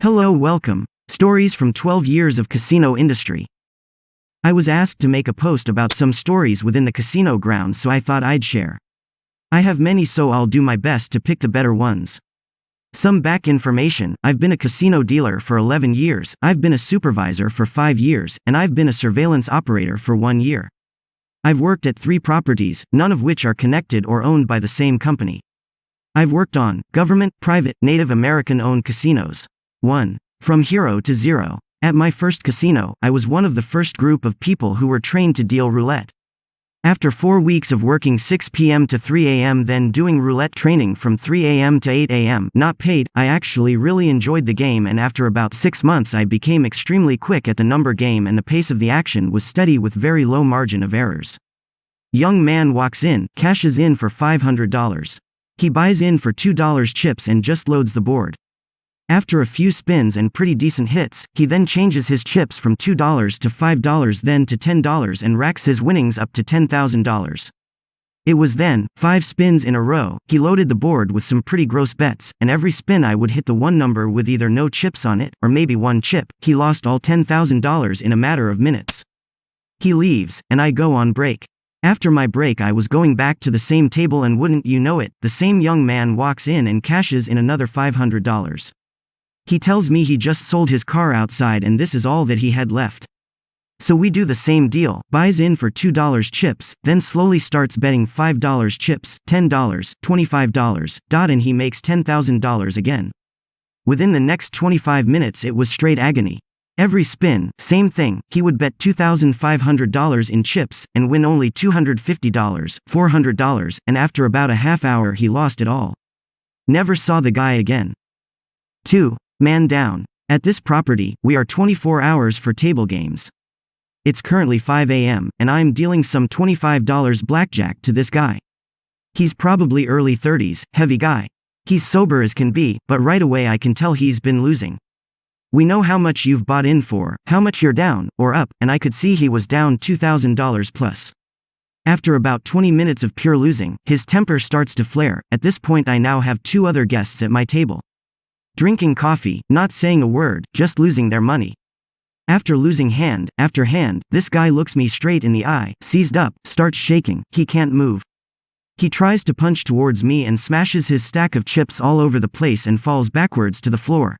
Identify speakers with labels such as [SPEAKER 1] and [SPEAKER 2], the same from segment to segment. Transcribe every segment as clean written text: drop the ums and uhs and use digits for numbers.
[SPEAKER 1] Hello, welcome. Stories from 12 years of casino industry. I was asked to make a post about some stories within the casino grounds, so I thought I'd share. I have many, so I'll do my best to pick the better ones. Some back information: I've been a casino dealer for 11 years, I've been a supervisor for 5 years, and I've been a surveillance operator for 1 year. I've worked at 3 properties, none of which are connected or owned by the same company. I've worked on government, private, Native American-owned casinos. 1. From hero to zero. At my first casino, I was one of the first group of people who were trained to deal roulette. After 4 weeks of working 6 p.m. to 3 a.m. then doing roulette training from 3 a.m. to 8 a.m. not paid, I actually really enjoyed the game, and after about 6 months I became extremely quick at the number game and the pace of the action was steady with very low margin of errors. Young man walks in, cashes in for $500. He buys in for $2 chips and just loads the board. After a few spins and pretty decent hits, he then changes his chips from $2 to $5 then to $10 and racks his winnings up to $10,000. It was then 5 spins in a row. He loaded the board with some pretty gross bets, and every spin I would hit the one number with either no chips on it, or maybe 1 chip. He lost all $10,000 in a matter of minutes. He leaves, and I go on break. After my break I was going back to the same table, and wouldn't you know it, the same young man walks in and cashes in another $500. He tells me he just sold his car outside and this is all that he had left. So we do the same deal, buys in for $2 chips, then slowly starts betting $5 chips, $10, $25, and he makes $10,000 again. Within the next 25 minutes it was straight agony. Every spin, same thing, he would bet $2,500 in chips, and win only $250, $400, and after about a half hour he lost it all. Never saw the guy again. 2. Man down. At this property, we are 24 hours for table games. It's currently 5 a.m., and I'm dealing some $25 blackjack to this guy. He's probably early 30s, heavy guy. He's sober as can be, but right away I can tell he's been losing. We know how much you've bought in for, how much you're down, or up, and I could see he was down $2,000 plus. After about 20 minutes of pure losing, his temper starts to flare. At this point I now have 2 other guests at my table. Drinking coffee, not saying a word, just losing their money. After losing hand after hand, this guy looks me straight in the eye, seized up, starts shaking, he can't move. He tries to punch towards me and smashes his stack of chips all over the place and falls backwards to the floor.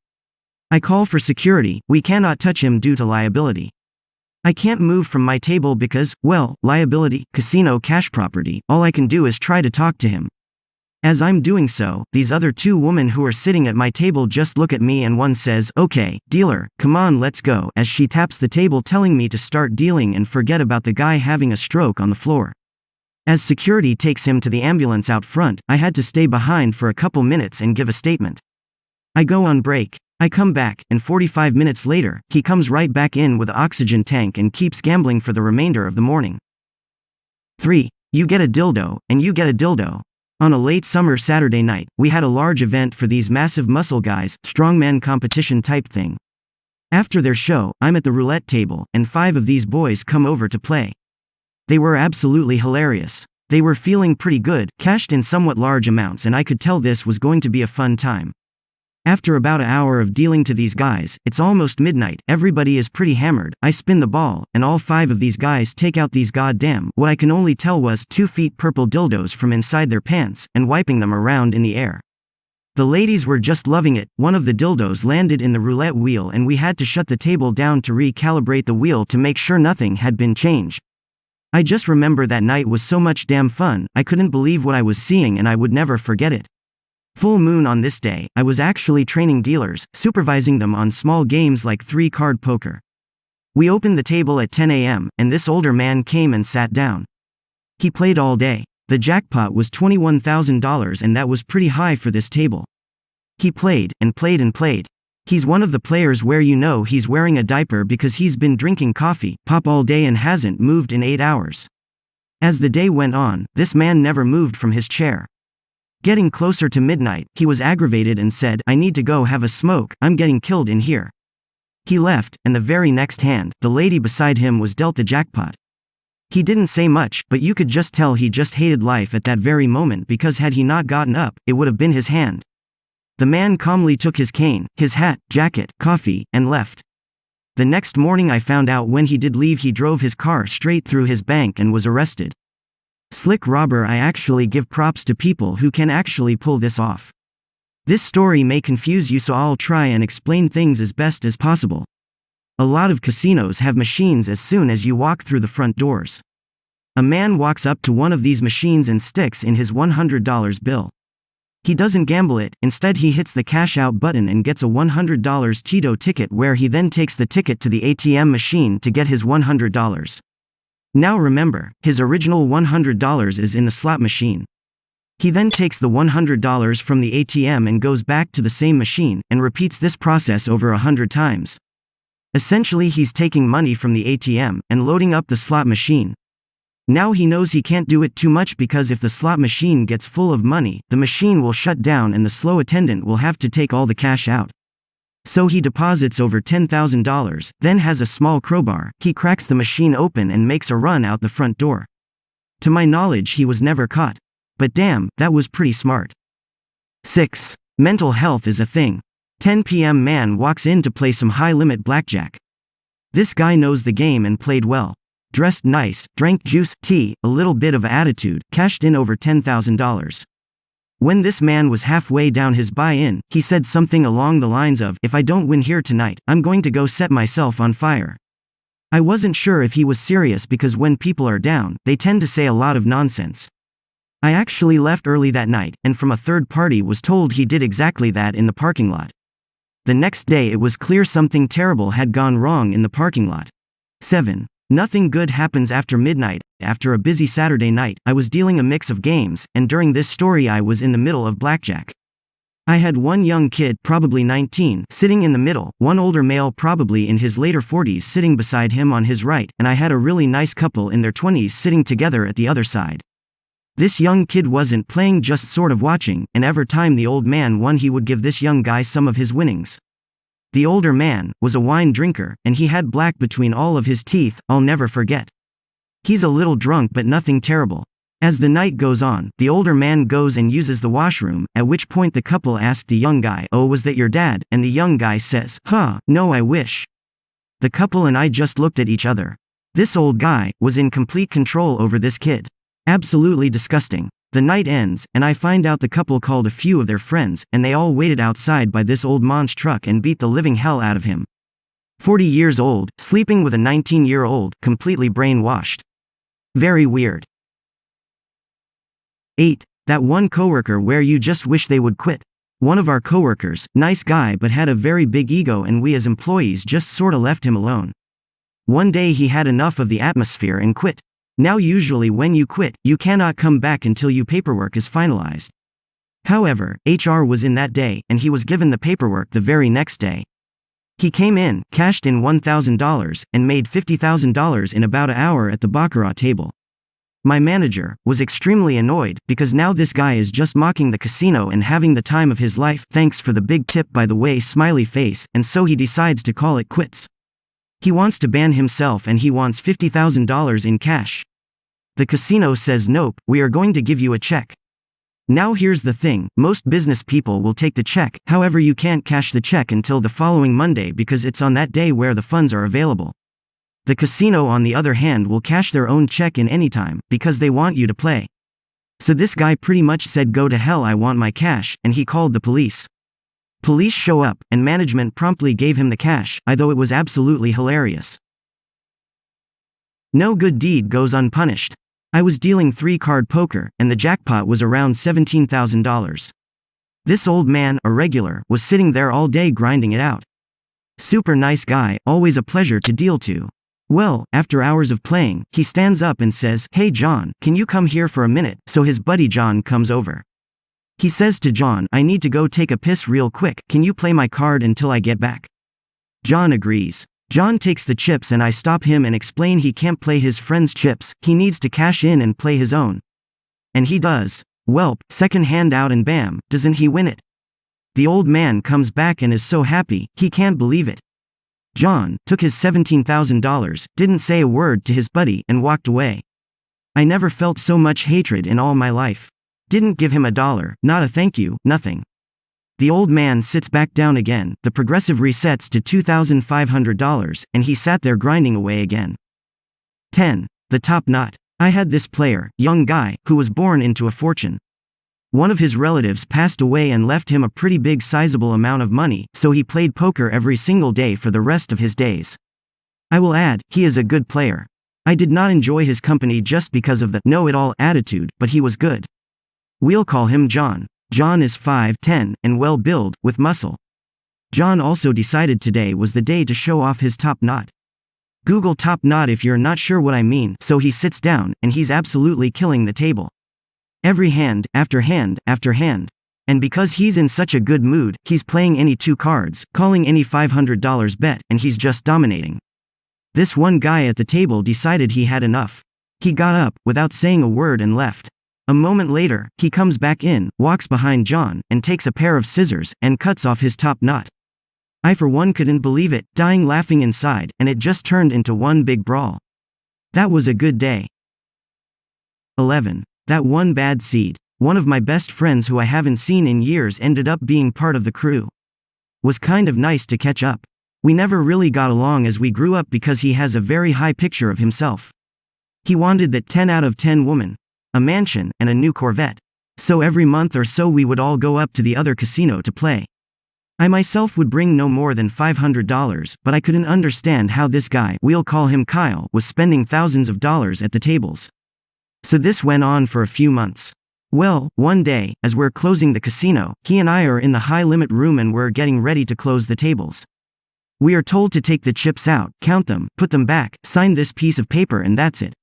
[SPEAKER 1] I call for security. We cannot touch him due to liability. I can't move from my table because, well, liability, casino cash property. All I can do is try to talk to him. As I'm doing so, these other 2 women who are sitting at my table just look at me and one says, "Okay, dealer, come on, let's go," as she taps the table telling me to start dealing and forget about the guy having a stroke on the floor. As security takes him to the ambulance out front, I had to stay behind for a couple minutes and give a statement. I go on break. I come back, and 45 minutes later, he comes right back in with an oxygen tank and keeps gambling for the remainder of the morning. 3. You get a dildo, and you get a dildo. On a late summer Saturday night, we had a large event for these massive muscle guys, strongman competition type thing. After their show, I'm at the roulette table, and 5 of these boys come over to play. They were absolutely hilarious. They were feeling pretty good, cashed in somewhat large amounts, and I could tell this was going to be a fun time. After about an hour of dealing to these guys, it's almost midnight, everybody is pretty hammered, I spin the ball, and all 5 of these guys take out these goddamn, what I can only tell was 2 feet purple dildos from inside their pants, and wiping them around in the air. The ladies were just loving it. One of the dildos landed in the roulette wheel and we had to shut the table down to recalibrate the wheel to make sure nothing had been changed. I just remember that night was so much damn fun, I couldn't believe what I was seeing and I would never forget it. Full moon on this day, I was actually training dealers, supervising them on small games like 3-card poker. We opened the table at 10 a.m., and this older man came and sat down. He played all day. The jackpot was $21,000 and that was pretty high for this table. He played, and played and played. He's one of the players where you know he's wearing a diaper because he's been drinking coffee, pop all day and hasn't moved in 8 hours. As the day went on, this man never moved from his chair. Getting closer to midnight, he was aggravated and said, "I need to go have a smoke, I'm getting killed in here." He left, and the very next hand, the lady beside him was dealt the jackpot. He didn't say much, but you could just tell he just hated life at that very moment because had he not gotten up, it would have been his hand. The man calmly took his cane, his hat, jacket, coffee, and left. The next morning I found out when he did leave he drove his car straight through his bank and was arrested. Slick robber. I actually give props to people who can actually pull this off. This story may confuse you, so I'll try and explain things as best as possible. A lot of casinos have machines as soon as you walk through the front doors. A man walks up to one of these machines and sticks in his $100 bill. He doesn't gamble it, instead he hits the cash out button and gets a $100 Tito ticket, where he then takes the ticket to the ATM machine to get his $100. Now remember, his original $100 is in the slot machine. He then takes the $100 from the ATM and goes back to the same machine, and repeats this process over 100 times. Essentially he's taking money from the ATM, and loading up the slot machine. Now he knows he can't do it too much, because if the slot machine gets full of money, the machine will shut down and the slow attendant will have to take all the cash out. So he deposits over $10,000, then has a small crowbar, he cracks the machine open and makes a run out the front door. To my knowledge he was never caught. But damn, that was pretty smart. 6. Mental health is a thing. 10 p.m. Man walks in to play some high-limit blackjack. This guy knows the game and played well. Dressed nice, drank juice, tea, a little bit of attitude, cashed in over $10,000. When this man was halfway down his buy-in, he said something along the lines of, "If I don't win here tonight, I'm going to go set myself on fire." I wasn't sure if he was serious, because when people are down, they tend to say a lot of nonsense. I actually left early that night, and from a third party was told he did exactly that in the parking lot. The next day it was clear something terrible had gone wrong in the parking lot. 7. Nothing good happens after midnight. After a busy Saturday night, I was dealing a mix of games, and during this story I was in the middle of blackjack. I had one young kid, probably 19, sitting in the middle, one older male probably in his later 40s sitting beside him on his right, and I had a really nice couple in their 20s sitting together at the other side. This young kid wasn't playing, just sort of watching, and every time the old man won he would give this young guy some of his winnings. The older man was a wine drinker, and he had black between all of his teeth, I'll never forget. He's a little drunk but nothing terrible. As the night goes on, the older man goes and uses the washroom, at which point the couple asked the young guy, "Oh, was that your dad?" And the young guy says, "Huh, no, I wish." The couple and I just looked at each other. This old guy was in complete control over this kid. Absolutely disgusting. The night ends, and I find out the couple called a few of their friends, and they all waited outside by this old man's truck and beat the living hell out of him. 40 years old, sleeping with a 19-year-old, completely brainwashed. Very weird. 8. That one coworker where you just wish they would quit. One of our coworkers, nice guy but had a very big ego, and we as employees just sorta left him alone. One day he had enough of the atmosphere and quit. Now usually when you quit, you cannot come back until your paperwork is finalized. However, HR was in that day, and he was given the paperwork the very next day. He came in, cashed in $1,000, and made $50,000 in about an hour at the baccarat table. My manager was extremely annoyed, because now this guy is just mocking the casino and having the time of his life. Thanks for the big tip, by the way, smiley face, and so he decides to call it quits. He wants to ban himself, and he wants $50,000 in cash. The casino says, "Nope, we are going to give you a check." Now here's the thing, most business people will take the check, however you can't cash the check until the following Monday because it's on that day where the funds are available. The casino on the other hand will cash their own check in any time, because they want you to play. So this guy pretty much said, "Go to hell, I want my cash," and he called the police. Police show up, and management promptly gave him the cash, although it was absolutely hilarious. No good deed goes unpunished. I was dealing 3-card poker, and the jackpot was around $17,000. This old man, a regular, was sitting there all day grinding it out. Super nice guy, always a pleasure to deal to. Well, after hours of playing, he stands up and says, "Hey John, can you come here for a minute?" So his buddy John comes over. He says to John, "I need to go take a piss real quick, can you play my card until I get back?" John agrees. John takes the chips, and I stop him and explain he can't play his friend's chips, he needs to cash in and play his own. And he does. Welp, second hand out, and bam, doesn't he win it? The old man comes back and is so happy, he can't believe it. John took his $17,000, didn't say a word to his buddy, and walked away. I never felt so much hatred in all my life. Didn't give him $1, not a thank you, nothing. The old man sits back down again, the progressive resets to $2,500, and he sat there grinding away again. 10. The top knot. I had this player, young guy, who was born into a fortune. One of his relatives passed away and left him a pretty big sizable amount of money, so he played poker every single day for the rest of his days. I will add, he is a good player. I did not enjoy his company just because of the know-it-all attitude, but he was good. We'll call him John. John is 5'10", and well-built, with muscle. John also decided today was the day to show off his top knot. Google top knot if you're not sure what I mean. So he sits down, and he's absolutely killing the table. Every hand, after hand, after hand. And because he's in such a good mood, he's playing any 2 cards, calling any $500 bet, and he's just dominating. This one guy at the table decided he had enough. He got up, without saying a word, and left. A moment later, he comes back in, walks behind John, and takes a pair of scissors, and cuts off his top knot. I for one couldn't believe it, dying laughing inside, and it just turned into one big brawl. That was a good day. 11. That one bad seed. One of my best friends who I haven't seen in years ended up being part of the crew. Was kind of nice to catch up. We never really got along as we grew up because he has a very high picture of himself. He wanted that 10 out of 10 woman, a mansion, and a new Corvette. So every month or so we would all go up to the other casino to play. I myself would bring no more than $500, but I couldn't understand how this guy, we'll call him Kyle, was spending thousands of dollars at the tables. So this went on for a few months. Well, one day, as we're closing the casino, he and I are in the high-limit room and we're getting ready to close the tables. We are told to take the chips out, count them, put them back, sign this piece of paper, and that's it.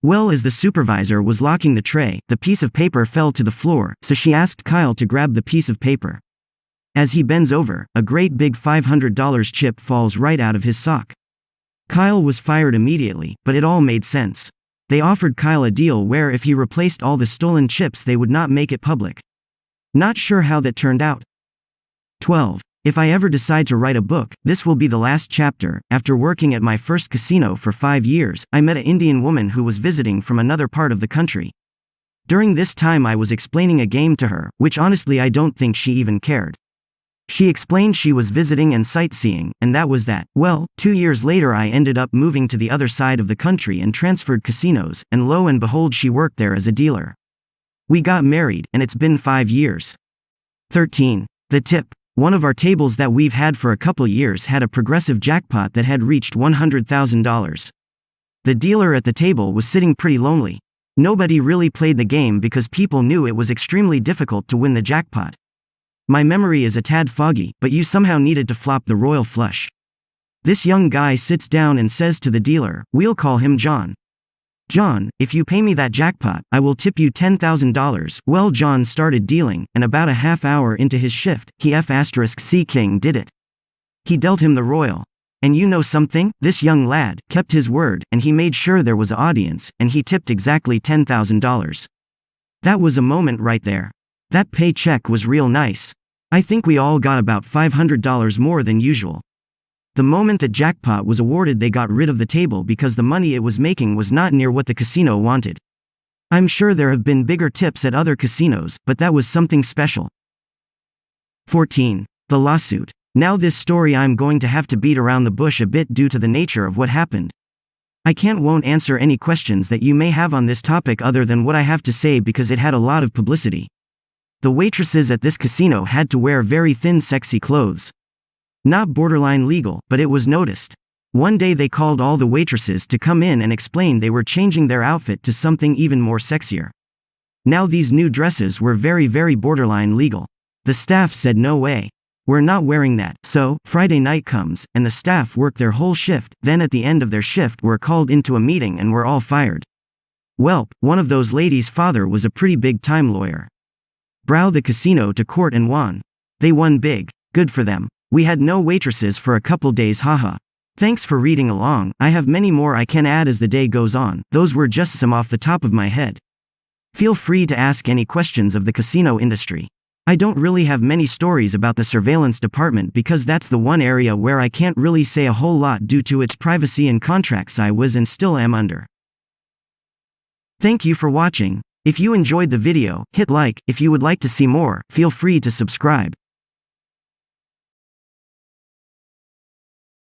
[SPEAKER 1] Well, as the supervisor was locking the tray, the piece of paper fell to the floor, so she asked Kyle to grab the piece of paper. As he bends over, a great big $500 chip falls right out of his sock. Kyle was fired immediately, but it all made sense. They offered Kyle a deal where if he replaced all the stolen chips they would not make it public. Not sure how that turned out. 12. If I ever decide to write a book, this will be the last chapter. After working at my first casino for 5 years, I met an Indian woman who was visiting from another part of the country. During this time I was explaining a game to her, which honestly I don't think she even cared. She explained she was visiting and sightseeing, and that was that. Well, 2 years later I ended up moving to the other side of the country and transferred casinos, and lo and behold she worked there as a dealer. We got married, and it's been 5 years. 13. The tip. One of our tables that we've had for a couple years had a progressive jackpot that had reached $100,000. The dealer at the table was sitting pretty lonely. Nobody really played the game because people knew it was extremely difficult to win the jackpot. My memory is a tad foggy, but you somehow needed to flop the royal flush. This young guy sits down and says to the dealer, we'll call him John. John, if you pay me that jackpot, I will tip you $10,000. Well, John started dealing, and about a half hour into his shift, he *C King did it. He dealt him the royal. And you know something? This young lad kept his word, and he made sure there was an audience, and he tipped exactly $10,000. That was a moment right there. That paycheck was real nice. I think we all got about $500 more than usual. The moment that jackpot was awarded they got rid of the table because the money it was making was not near what the casino wanted. I'm sure there have been bigger tips at other casinos, but that was something special. 14. The lawsuit. Now this story I'm going to have to beat around the bush a bit due to the nature of what happened. I won't answer any questions that you may have on this topic other than what I have to say because it had a lot of publicity. The waitresses at this casino had to wear very thin sexy clothes. Not borderline legal, but it was noticed. One day they called all the waitresses to come in and explain they were changing their outfit to something even more sexier. Now these new dresses were very borderline legal. The staff said no way. We're not wearing that. So, Friday night comes, and the staff work their whole shift, then at the end of their shift were called into a meeting and were all fired. Welp, one of those ladies' father was a pretty big time lawyer. Brought the casino to court and won. They won big. Good for them. We had no waitresses for a couple days, haha. Thanks for reading along. I have many more I can add as the day goes on. Those were just some off the top of my head. Feel free to ask any questions of the casino industry. I don't really have many stories about the surveillance department because that's the one area where I can't really say a whole lot due to its privacy and contracts I was and still am under. Thank you for watching. If you enjoyed the video, hit like. If you would like to see more, feel free to subscribe.